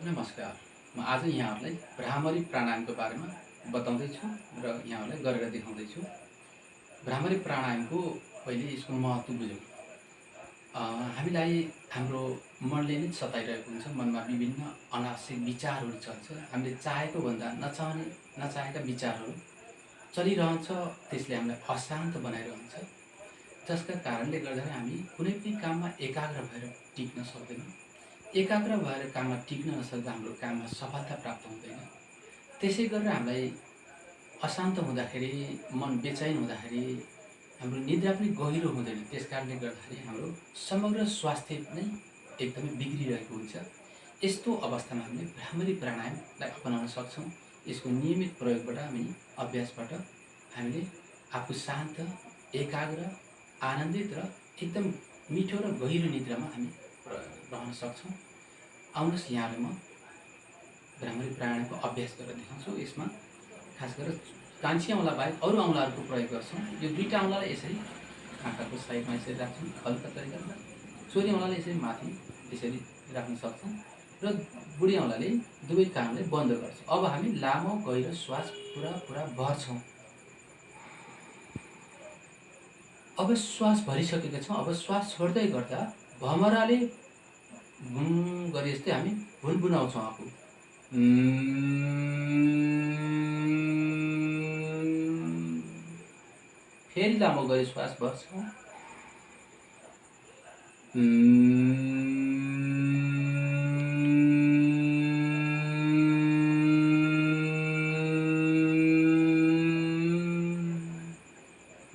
नमस्कार। म आज यहाँहरूलाई भ्रामरी प्राणायामको बारेमा बताउँदैछु र यहाँहरूलाई गरेर देखाउँदैछु। भ्रामरी प्राणायामको पहिले यसको महत्त्व बुझौँ। हामीलाई हाम्रो मनले नै सताइरहेको हुन्छ। मनमा विभिन्न अनावश्यक विचारहरू चल्छ। हामीले चाहेको भन्दा नचाहेका विचारहरू चलिरहन्छ। त्यसले हामीलाई अशान्त बनाइरहन्छ। जसका कारणले गर्दाखेरि हामी कुनै पनि काममा एकाग्र भएर टिक्न सक्दैनौँ। एकाग्र भएर काममा टिक्न नसक्दा हाम्रो काममा सफलता प्राप्त हुँदैन। त्यसै गरेर हामीलाई अशान्त हुँदाखेरि, मन बेचैन हुँदाखेरि हाम्रो निद्रा पनि गहिरो हुँदैन। त्यस कारणले गर्दाखेरि हाम्रो समग्र स्वास्थ्य नै एकदमै बिग्रिरहेको हुन्छ। यस्तो अवस्थामा हामीले भ्रामरी प्राणायामलाई अपनाउन सक्छौँ। यसको नियमित प्रयोगबाट अभ्यासबाट हामीले आफू शान्त, एकाग्र, आनन्दित र एकदम मिठो र गहिरो निद्रामा हामी रहन सक्छौँ। आउनुहोस् यहाँलाई म भ्रामरी प्राणायामको अभ्यास गरेर देखाउँछु। यसमा खास गरेर कान्छी औँला बाहेक अरू औँलाहरूको प्रयोग गर्छौँ। यो दुईवटा औँलालाई यसरी आँखाको साइडमा यसरी राख्छौँ हल्का तरिकाले। छोरी औँलाले यसरी माथि यसरी राख्न सक्छौँ र बुढी औँलाले दुवै कानलाई बन्द गर्छौँ। अब हामी लामो गहिरो श्वास पुरा भर्छौँ। अब श्वास भरिसकेका छौँ। अब श्वास छोड्दै गर्दा भमराले गुम गरे जस्तै हामी भुनभुनाउँछौँ आफू। फेरि लामो गरी श्वास भर्छौँ।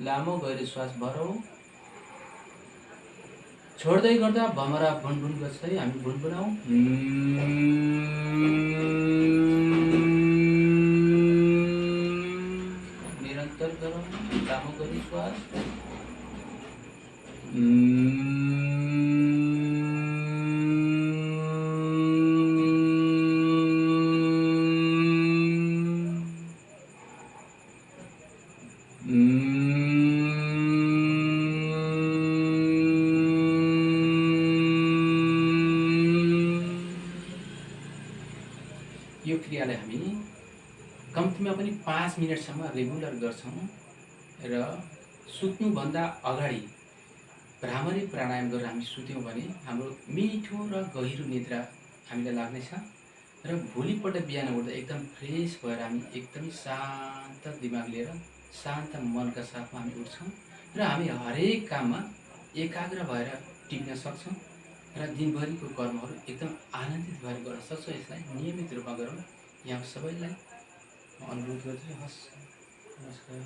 लामो गरी श्वास भरौँ। छोड्दै गर्दा भमरा भुनभुन गर्दै हामी भुनभुनाउँ। निरन्तर गरौँ लामो गरी श्वास। यो क्रियालाई हामी कम्तीमा पनि 5 मिनटसम्म रेगुलर गर्छौँ र सुत्नुभन्दा अगाडि भ्रामरी प्राणायाम गरेर हामी सुत्यौँ भने हाम्रो मिठो र गहिरो निद्रा हामीलाई लाग्नेछ र भोलिपल्ट बिहान उठ्दा एकदम फ्रेस भएर हामी एकदमै शान्त दिमाग लिएर शान्त मनका साथमा हामी उठ्छौँ र हामी हरेक काममा एकाग्र भएर टिक्न सक्छौँ र दिनभरिको कर्महरू एकदम आनन्दित भएर गर्न सक्छौँ। यसलाई नियमित रूपमा गरौँ। यहाँ सबैलाई म अनुरोध गर्छु। हस्, नमस्कार।